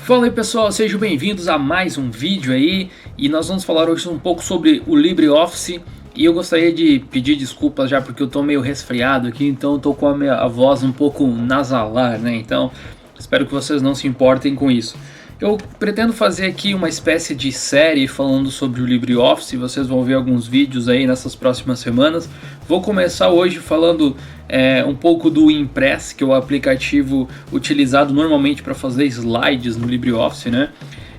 Fala aí pessoal, sejam bem-vindos a mais um vídeo aí e nós vamos falar hoje um pouco sobre o LibreOffice. E eu gostaria de pedir desculpas já porque eu tô meio resfriado aqui, então eu tô com a voz um pouco nasalar, né? Então espero que vocês não se importem com isso. Eu pretendo fazer aqui uma espécie de série falando sobre o LibreOffice, vocês vão ver alguns vídeos aí nessas próximas semanas. Vou começar hoje falando um pouco do Impress, que é o aplicativo utilizado normalmente para fazer slides no LibreOffice, né?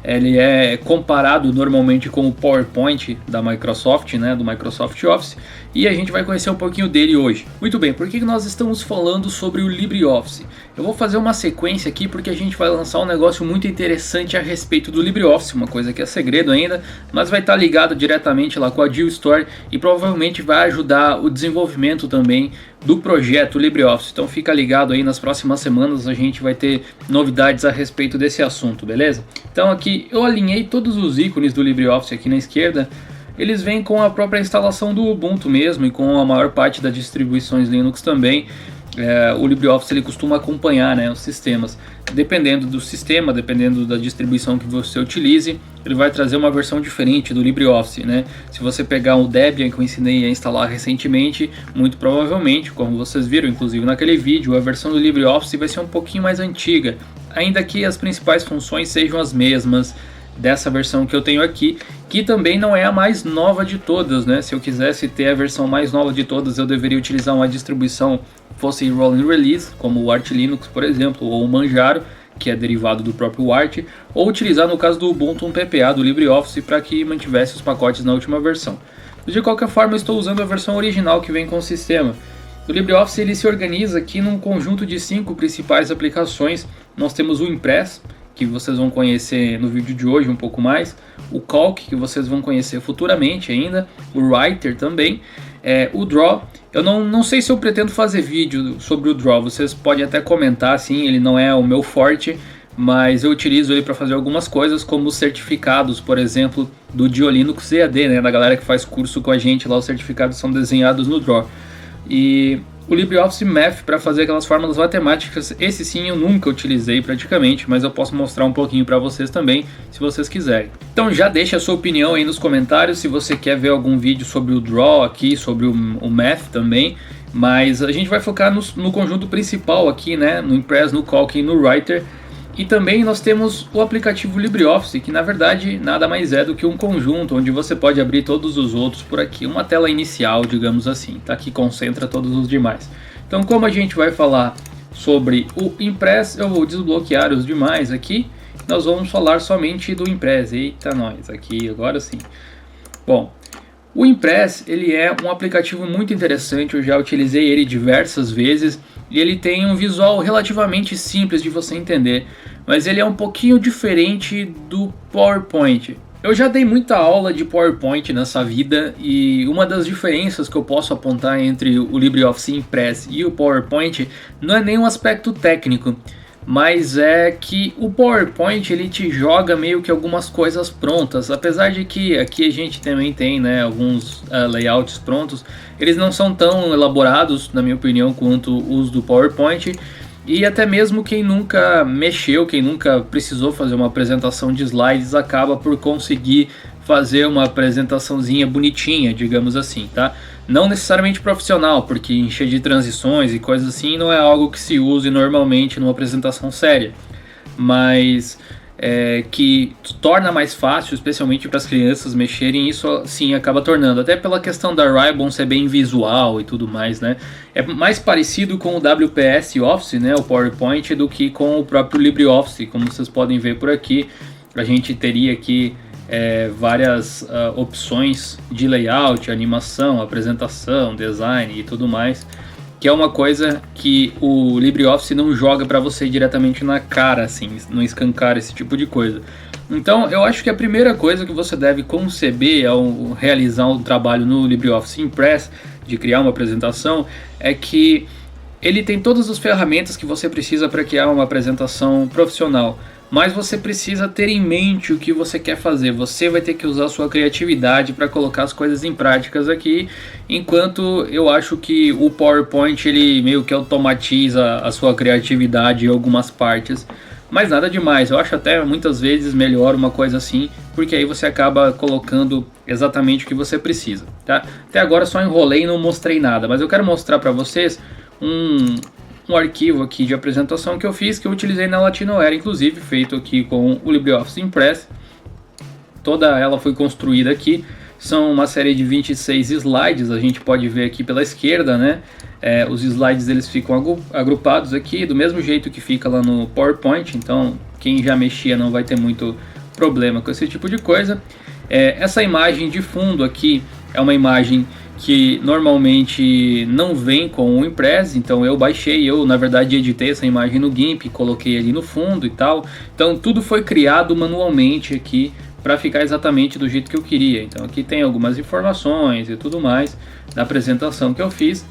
Ele é comparado normalmente com o PowerPoint da Microsoft, né, do Microsoft Office, e a gente vai conhecer um pouquinho dele hoje. Muito bem, por que nós estamos falando sobre o LibreOffice? Eu vou fazer uma sequência aqui porque a gente vai lançar um negócio muito interessante a respeito do LibreOffice, uma coisa que é segredo ainda, mas vai estar ligado diretamente lá com a Jill Store e provavelmente vai ajudar o desenvolvimento também do projeto LibreOffice. Então fica ligado aí, nas próximas semanas a gente vai ter novidades a respeito desse assunto, beleza? Então aqui eu alinhei todos os ícones do LibreOffice aqui na esquerda. Eles vêm com a própria instalação do Ubuntu mesmo e com a maior parte das distribuições Linux também. O LibreOffice ele costuma acompanhar, né, os sistemas. Dependendo do sistema, dependendo da distribuição que você utilize, ele vai trazer uma versão diferente do LibreOffice, né? Se você pegar o Debian que eu ensinei a instalar recentemente, muito provavelmente, como vocês viram inclusive naquele vídeo, a versão do LibreOffice vai ser um pouquinho mais antiga, ainda que as principais funções sejam as mesmas dessa versão que eu tenho aqui, que também não é a mais nova de todas, né? Se eu quisesse ter a versão mais nova de todas, eu deveria utilizar uma distribuição fosse Rolling Release, como o Arch Linux, por exemplo, ou o Manjaro, que é derivado do próprio Arch, ou utilizar no caso do Ubuntu um PPA do LibreOffice para que mantivesse os pacotes na última versão. Mas de qualquer forma, eu estou usando a versão original que vem com o sistema. O LibreOffice ele se organiza aqui num conjunto de 5 principais aplicações. Nós temos o Impress, que vocês vão conhecer no vídeo de hoje um pouco mais, o Calc, que vocês vão conhecer futuramente ainda, o Writer também, o Draw. Eu não sei se eu pretendo fazer vídeo sobre o Draw, vocês podem até comentar, sim, ele não é o meu forte, mas eu utilizo ele para fazer algumas coisas, como os certificados, por exemplo, do Diolinux EAD, né, da galera que faz curso com a gente lá, os certificados são desenhados no Draw. E o LibreOffice Math para fazer aquelas fórmulas matemáticas, esse sim eu nunca utilizei praticamente, mas eu posso mostrar um pouquinho para vocês também, se vocês quiserem. Então já deixa a sua opinião aí nos comentários, se você quer ver algum vídeo sobre o Draw aqui, sobre o Math também, mas a gente vai focar no conjunto principal aqui, né, no Impress, no Calc e no Writer. E também nós temos o aplicativo LibreOffice, que na verdade nada mais é do que um conjunto onde você pode abrir todos os outros por aqui, uma tela inicial, digamos assim, tá? Que concentra todos os demais. Então, como a gente vai falar sobre o Impress, eu vou desbloquear os demais aqui. Nós vamos falar somente do Impress. Eita nós, aqui agora sim. Bom, o Impress ele é um aplicativo muito interessante, eu já utilizei ele diversas vezes e ele tem um visual relativamente simples de você entender, mas ele é um pouquinho diferente do PowerPoint. Eu já dei muita aula de PowerPoint nessa vida e uma das diferenças que eu posso apontar entre o LibreOffice Impress e o PowerPoint não é nem um aspecto técnico, mas é que o PowerPoint ele te joga meio que algumas coisas prontas, apesar de que aqui a gente também tem, né, alguns layouts prontos, eles não são tão elaborados, na minha opinião, quanto os do PowerPoint, e até mesmo quem nunca mexeu, quem nunca precisou fazer uma apresentação de slides, acaba por conseguir fazer uma apresentaçãozinha bonitinha, digamos assim, tá? Não necessariamente profissional, porque encher de transições e coisas assim não é algo que se use normalmente numa apresentação séria, mas que torna mais fácil, especialmente para as crianças mexerem, isso sim acaba tornando, até pela questão da Ribbon ser bem visual e tudo mais, né? É mais parecido com o WPS Office, né, o PowerPoint, do que com o próprio LibreOffice. Como vocês podem ver por aqui, a gente teria aqui várias opções de layout, animação, apresentação, design e tudo mais, que é uma coisa que o LibreOffice não joga para você diretamente na cara, assim, não escancar esse tipo de coisa. Então eu acho que a primeira coisa que você deve conceber ao realizar um trabalho no LibreOffice Impress, de criar uma apresentação, é que ele tem todas as ferramentas que você precisa para criar uma apresentação profissional. Mas você precisa ter em mente o que você quer fazer. Você vai ter que usar a sua criatividade para colocar as coisas em práticas aqui, enquanto eu acho que o PowerPoint ele meio que automatiza a sua criatividade em algumas partes. mas nada demais. Eu acho até muitas vezes melhor uma coisa assim, porque aí você acaba colocando exatamente o que você precisa, tá? Até agora só enrolei e não mostrei nada, mas eu quero mostrar para vocês um arquivo aqui de apresentação que eu fiz, que eu utilizei na Latinoera, inclusive feito aqui com o LibreOffice Impress. Toda ela foi construída aqui. São uma série de 26 slides, a gente pode ver aqui pela esquerda, né? Os slides eles ficam agrupados aqui, do mesmo jeito que fica lá no PowerPoint, então quem já mexia não vai ter muito problema com esse tipo de coisa. Essa imagem de fundo aqui é uma imagem que normalmente não vem com o Impress, então eu baixei, eu na verdade editei essa imagem no GIMP, coloquei ali no fundo e tal, então tudo foi criado manualmente aqui para ficar exatamente do jeito que eu queria. Então aqui tem algumas informações e tudo mais da apresentação que eu fiz.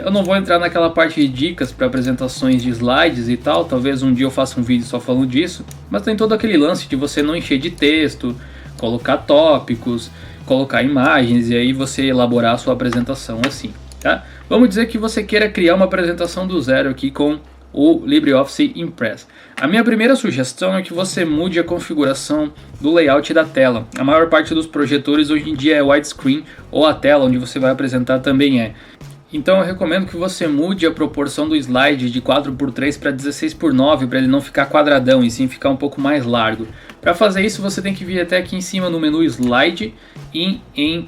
Eu não vou entrar naquela parte de dicas para apresentações de slides e tal, talvez um dia eu faça um vídeo só falando disso, mas tem todo aquele lance de você não encher de texto, colocar tópicos, colocar imagens e aí você elaborar a sua apresentação assim, tá? Vamos dizer que você queira criar uma apresentação do zero aqui com o LibreOffice Impress. A minha primeira sugestão é que você mude a configuração do layout da tela. A maior parte dos projetores hoje em dia é widescreen, ou a tela onde você vai apresentar também é. Então eu recomendo que você mude a proporção do slide de 4x3 para 16x9 para ele não ficar quadradão e sim ficar um pouco mais largo. Para fazer isso você tem que vir até aqui em cima no menu Slide e em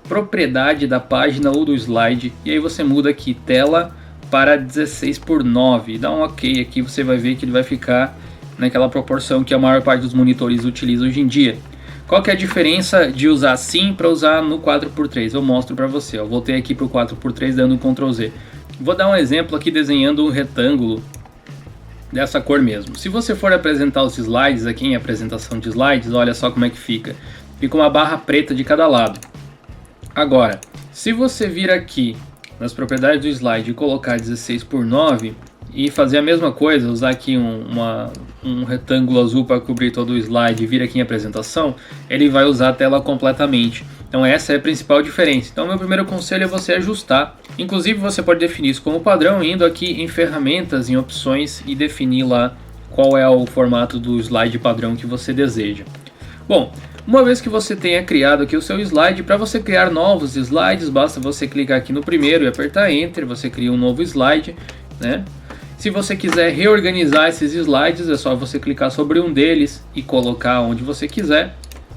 propriedade da página ou do slide, e aí você muda aqui tela para 16x9, dá um ok aqui, você vai ver que ele vai ficar naquela proporção que a maior parte dos monitores utiliza hoje em dia. Qual que é a diferença de usar assim para usar no 4x3? Eu mostro para você. Eu voltei aqui para o 4x3 dando um Ctrl Z. Vou dar um exemplo aqui desenhando um retângulo dessa cor mesmo. Se você for apresentar os slides aqui em apresentação de slides, olha só como é que fica. Fica uma barra preta de cada lado. Agora, se você vir aqui nas propriedades do slide e colocar 16x9 e fazer a mesma coisa, usar aqui um retângulo azul para cobrir todo o slide e vir aqui em apresentação, ele vai usar a tela completamente. Então essa é a principal diferença. Então meu primeiro conselho é você ajustar. Inclusive você pode definir isso como padrão indo aqui em ferramentas, em opções e definir lá qual é o formato do slide padrão que você deseja. Bom, uma vez que você tenha criado aqui o seu slide, para você criar novos slides, basta você clicar aqui no primeiro e apertar Enter, você cria um novo slide, né? Se você quiser reorganizar esses slides, é só você clicar sobre um deles e colocar onde você quiser,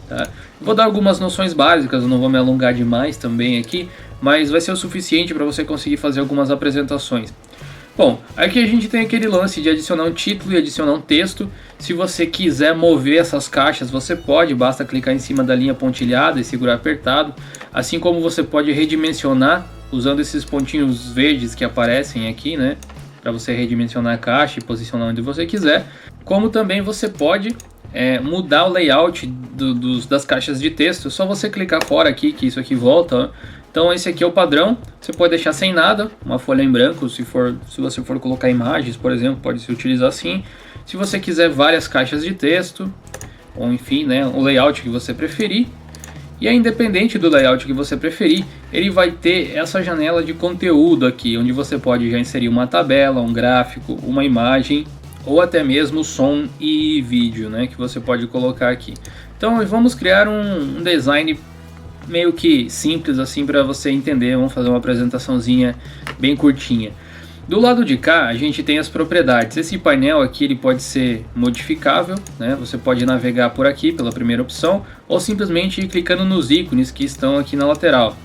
tá? Vou dar algumas noções básicas, eu não vou me alongar demais também aqui, mas vai ser o suficiente para você conseguir fazer algumas apresentações. Bom, aqui a gente tem aquele lance de adicionar um título e adicionar um texto. Se você quiser mover essas caixas, você pode, basta clicar em cima da linha pontilhada e segurar apertado. Assim como você pode redimensionar usando esses pontinhos verdes que aparecem aqui, né? Para você redimensionar a caixa e posicionar onde você quiser. Como também você pode mudar o layout das caixas de texto. É só você clicar fora aqui que isso aqui volta, ó. Então esse aqui é o padrão, você pode deixar sem nada, uma folha em branco, se você for colocar imagens, por exemplo, pode se utilizar assim. Se você quiser várias caixas de texto, ou enfim, né, o layout que você preferir. E é independente do layout que você preferir, ele vai ter essa janela de conteúdo aqui, onde você pode já inserir uma tabela, um gráfico, uma imagem, ou até mesmo som e vídeo, né, que você pode colocar aqui. Então vamos criar um design meio que simples assim para você entender. Vamos fazer uma apresentaçãozinha bem curtinha. Do lado de cá a gente tem as propriedades. Esse painel aqui ele pode ser modificável, né? Você pode navegar por aqui pela primeira opção ou simplesmente ir clicando nos ícones que estão aqui na lateral.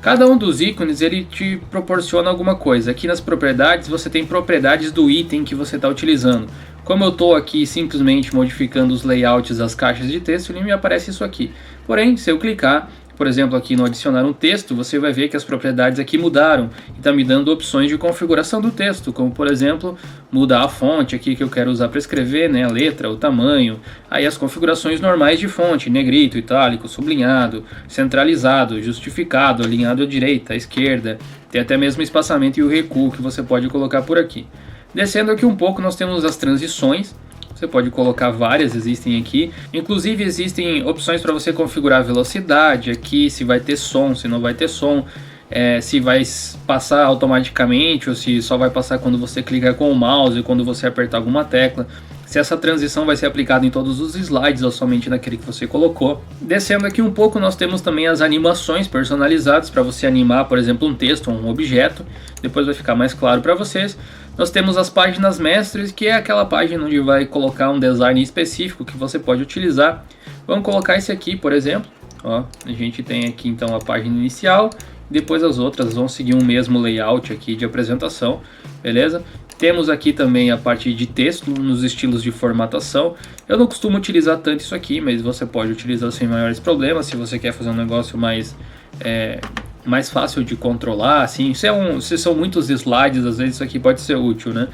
Cada um dos ícones ele te proporciona alguma coisa. Aqui nas propriedades você tem propriedades do item que você está utilizando. Como eu estou aqui simplesmente modificando os layouts das caixas de texto, ele me aparece isso aqui. Porém, se eu clicar, por exemplo, aqui no adicionar um texto, você vai ver que as propriedades aqui mudaram e está me dando opções de configuração do texto, como por exemplo, mudar a fonte aqui que eu quero usar para escrever, né, a letra, o tamanho, aí as configurações normais de fonte, negrito, itálico, sublinhado, centralizado, justificado, alinhado à direita, à esquerda, tem até mesmo o espaçamento e o recuo que você pode colocar por aqui. Descendo aqui um pouco nós temos as transições. Você pode colocar várias, existem aqui. Inclusive existem opções para você configurar a velocidade aqui, se vai ter som, se não vai ter som, se vai passar automaticamente ou se só vai passar quando você clicar com o mouse, quando você apertar alguma tecla. se essa transição vai ser aplicada em todos os slides ou somente naquele que você colocou. Descendo aqui um pouco, nós temos também as animações personalizadas para você animar, por exemplo, um texto ou um objeto. Depois vai ficar mais claro para vocês. Nós temos as páginas mestres, que é aquela página onde vai colocar um design específico que você pode utilizar. Vamos colocar esse aqui, por exemplo. Ó, a gente tem aqui então a página inicial, depois as outras vão seguir um mesmo layout aqui de apresentação, beleza? Temos aqui também a parte de texto nos estilos de formatação. Eu não costumo utilizar tanto isso aqui, mas você pode utilizar sem maiores problemas se você quer fazer um negócio mais fácil de controlar. Assim, se são muitos slides, às vezes isso aqui pode ser útil, né?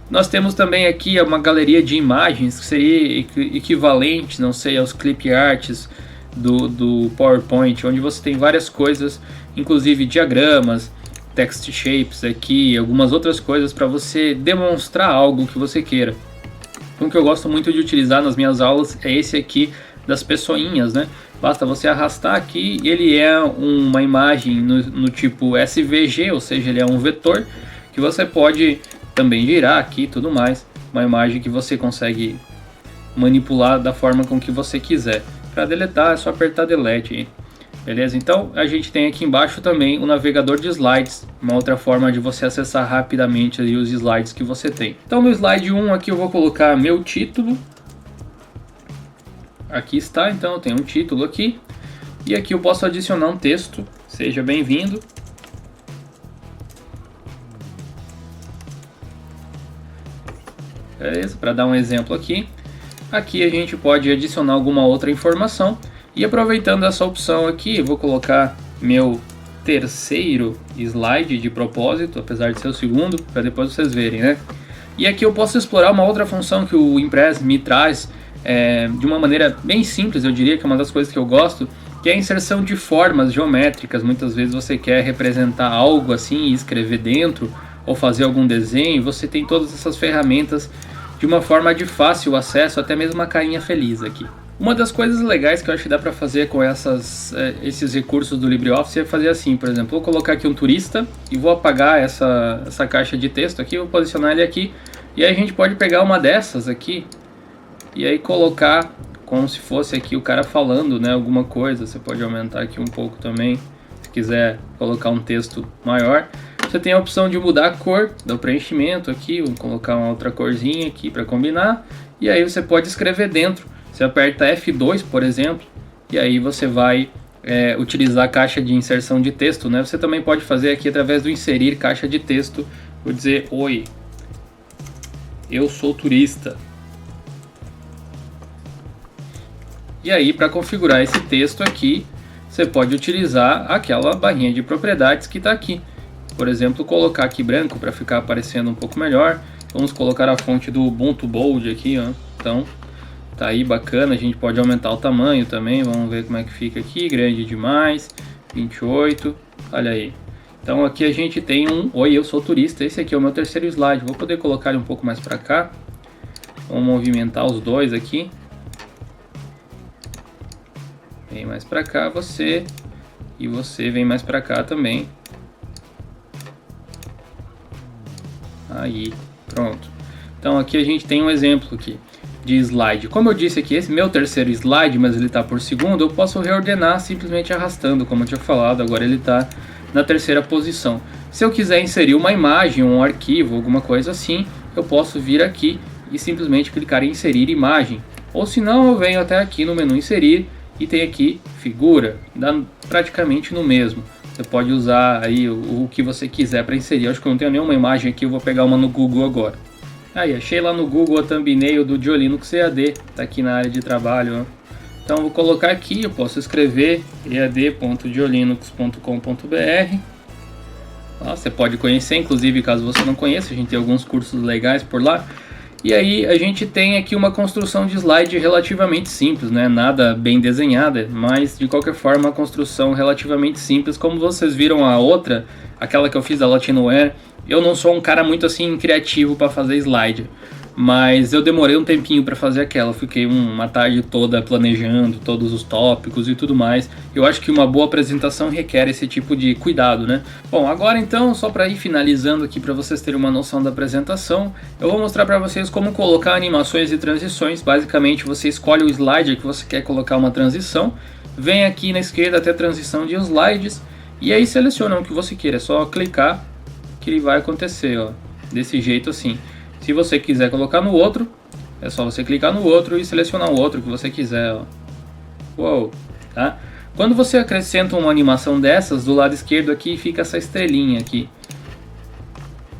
Nós temos também aqui uma galeria de imagens que seria equivalente, não sei, aos clip arts do PowerPoint, onde você tem várias coisas, inclusive diagramas, text shapes aqui, algumas outras coisas para você demonstrar algo que você queira. Um que eu gosto muito de utilizar nas minhas aulas é esse aqui das pessoinhas, né? Basta você arrastar aqui, ele é uma imagem no tipo SVG, ou seja, ele é um vetor que você pode também girar aqui e tudo mais. Uma imagem que você consegue manipular da forma com que você quiser. Para deletar é só apertar delete aí. Beleza? Então a gente tem aqui embaixo também o navegador de slides, uma outra forma de você acessar rapidamente ali os slides que você tem. Então no slide 1 aqui eu vou colocar meu título. Aqui está, então eu tenho um título aqui. E aqui eu posso adicionar um texto, seja bem-vindo. Beleza? Para dar um exemplo aqui. Aqui a gente pode adicionar alguma outra informação. E aproveitando essa opção aqui, eu vou colocar meu terceiro slide de propósito, apesar de ser o segundo, para depois vocês verem, né? E aqui eu posso explorar uma outra função que o Impress me traz de uma maneira bem simples, eu diria que é uma das coisas que eu gosto, que é a inserção de formas geométricas. Muitas vezes você quer representar algo assim e escrever dentro, ou fazer algum desenho, você tem todas essas ferramentas de uma forma de fácil acesso, até mesmo uma carinha feliz aqui. Uma das coisas legais que eu acho que dá para fazer com esses recursos do LibreOffice é fazer assim, por exemplo, vou colocar aqui um turista e vou apagar essa caixa de texto aqui, vou posicionar ele aqui, e aí a gente pode pegar uma dessas aqui e aí colocar como se fosse aqui o cara falando, né, alguma coisa. Você pode aumentar aqui um pouco também, se quiser colocar um texto maior. Você tem a opção de mudar a cor do preenchimento aqui, vou colocar uma outra corzinha aqui para combinar, e aí você pode escrever dentro. Você aperta F2, por exemplo, e aí você vai utilizar a caixa de inserção de texto, né? Você também pode fazer aqui através do inserir caixa de texto. Vou dizer: oi, eu sou turista. E aí, para configurar esse texto aqui, você pode utilizar aquela barrinha de propriedades que está aqui. Por exemplo, colocar aqui branco para ficar aparecendo um pouco melhor. Vamos colocar a fonte do Ubuntu Bold aqui, ó. Então tá aí, bacana. A gente pode aumentar o tamanho também. Vamos ver como é que fica aqui. Grande demais. 28. Olha aí. Então aqui a gente tem um oi, eu sou turista. Esse aqui é o meu terceiro slide. Vou poder colocar ele um pouco mais para cá. Vamos movimentar os dois aqui. Vem mais para cá você. E você vem mais para cá também. Aí, pronto. Então aqui a gente tem um exemplo aqui de slide. Como eu disse aqui, esse é meu terceiro slide, mas ele está por segundo, eu posso reordenar simplesmente arrastando, como eu tinha falado. Agora ele está na terceira posição. Se eu quiser inserir uma imagem, um arquivo, alguma coisa assim, eu posso vir aqui e simplesmente clicar em inserir imagem. Ou se não, eu venho até aqui no menu inserir e tem aqui figura, dá praticamente no mesmo. Você pode usar aí o que você quiser para inserir. Eu acho que eu não tenho nenhuma imagem aqui, eu vou pegar uma no Google agora. Aí, achei lá no Google a thumbnail do Diolinux EAD, tá aqui na área de trabalho, ó. Então vou colocar aqui, eu posso escrever ead.diolinux.com.br. Você pode conhecer, inclusive caso você não conheça, a gente tem alguns cursos legais por lá. E aí a gente tem aqui uma construção de slide relativamente simples, né? Nada bem desenhada, mas de qualquer forma uma construção relativamente simples. Como vocês viram a outra, aquela que eu fiz da Latinoware, eu não sou um cara muito assim criativo para fazer slide. mas eu demorei um tempinho para fazer aquela. Eu fiquei uma tarde toda planejando todos os tópicos e tudo mais. Eu acho que uma boa apresentação requer esse tipo de cuidado, né? Bom, agora então, só para ir finalizando aqui para vocês terem uma noção da apresentação, eu vou mostrar para vocês como colocar animações e transições. Basicamente, você escolhe o slider que você quer colocar uma transição, vem aqui na esquerda até transição de slides e aí seleciona o que você queira. É só clicar que ele vai acontecer, ó, desse jeito assim. Se você quiser colocar no outro, é só você clicar no outro e selecionar o outro que você quiser, ó. Uou, tá? Quando você acrescenta uma animação dessas, do lado esquerdo aqui fica essa estrelinha aqui.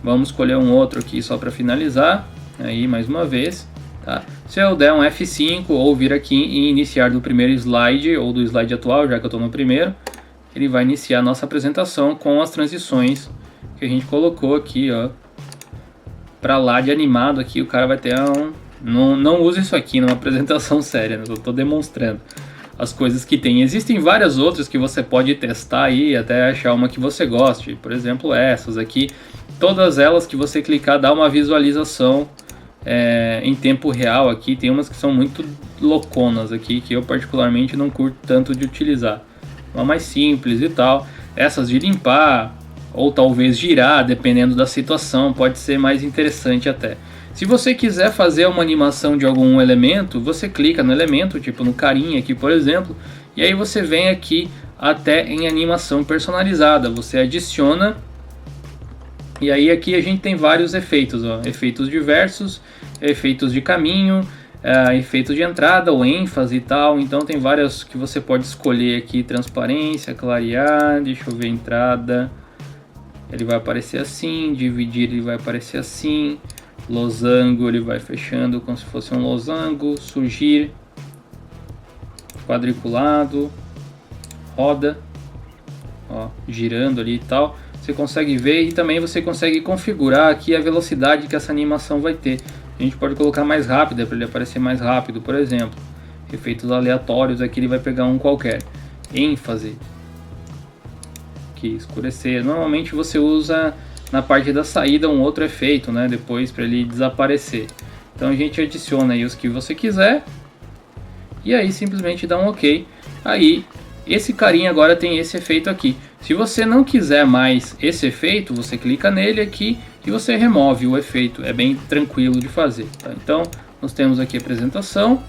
Vamos escolher um outro aqui só para finalizar. Aí, mais uma vez, tá? Se eu der um F5 ou vir aqui e iniciar do primeiro slide ou do slide atual, já que eu estou no primeiro, ele vai iniciar a nossa apresentação com as transições que a gente colocou aqui, ó. Pra lá de animado aqui, o cara vai ter um... Não use isso aqui numa apresentação séria, né? Eu tô demonstrando as coisas que tem. Existem várias outras que você pode testar aí, até achar uma que você goste. Por exemplo, essas aqui. Todas elas que você clicar, dá uma visualização em tempo real aqui. Tem umas que são muito louconas aqui, que eu particularmente não curto tanto de utilizar. Uma mais simples e tal. Essas de limpar... ou talvez girar, dependendo da situação, pode ser mais interessante até. Se você quiser fazer uma animação de algum elemento, você clica no elemento, tipo no carinha aqui, por exemplo, e aí você vem aqui até em animação personalizada, você adiciona, e aí aqui a gente tem vários efeitos, ó, efeitos diversos, efeitos de caminho, efeitos de entrada ou ênfase e tal. Então tem várias que você pode escolher aqui, transparência, clarear, deixa eu ver, entrada... ele vai aparecer assim, dividir ele vai aparecer assim, losango ele vai fechando como se fosse um losango, surgir, quadriculado, roda, ó, girando ali e tal, você consegue ver e também você consegue configurar aqui a velocidade que essa animação vai ter. A gente pode colocar mais rápida para ele aparecer mais rápido, por exemplo, efeitos aleatórios aqui ele vai pegar um qualquer, ênfase, escurecer. Normalmente você usa na parte da saída um outro efeito, né, depois para ele desaparecer. Então a gente adiciona aí os que você quiser e aí simplesmente dá um OK. Aí esse carinha agora tem esse efeito aqui. Se você não quiser mais esse efeito, você clica nele aqui e você remove o efeito. É bem tranquilo de fazer, tá? Então nós temos aqui a apresentação.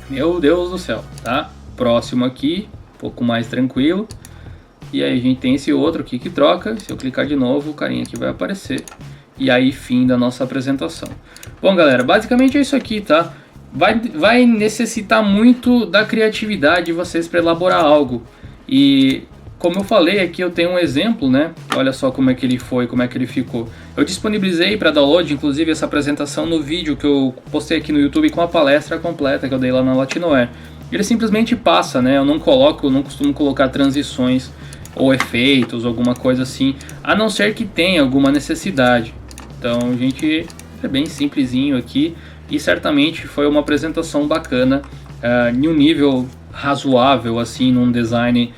Meu Deus do céu, tá? Próximo aqui, um pouco mais tranquilo. E aí a gente tem esse outro aqui que troca. Se eu clicar de novo, o carinha aqui vai aparecer. E aí, fim da nossa apresentação. Bom, galera, basicamente é isso aqui, tá? Vai necessitar muito da criatividade de vocês para elaborar algo. E como eu falei aqui, eu tenho um exemplo, né? Olha só como é que ele foi, como é que ele ficou. Eu disponibilizei para download, inclusive, essa apresentação no vídeo que eu postei aqui no YouTube com a palestra completa que eu dei lá na Latinoair. Ele simplesmente passa, né? Eu não costumo colocar transições ou efeitos, alguma coisa assim, a não ser que tenha alguma necessidade. Então, gente, é bem simplesinho aqui e certamente foi uma apresentação bacana, em um nível razoável, assim, num design,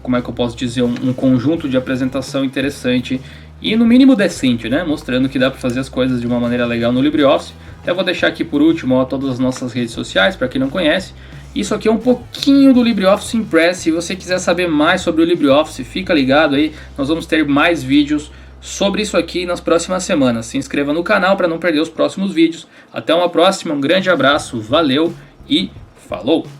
como é que eu posso dizer, um conjunto de apresentação interessante e no mínimo decente, né? Mostrando que dá para fazer as coisas de uma maneira legal no LibreOffice. Até vou deixar aqui por último, ó, todas as nossas redes sociais, para quem não conhece. Isso aqui é um pouquinho do LibreOffice Impress. Se você quiser saber mais sobre o LibreOffice, fica ligado aí. Nós vamos ter mais vídeos sobre isso aqui nas próximas semanas. Se inscreva no canal para não perder os próximos vídeos. Até uma próxima, um grande abraço, valeu e falou!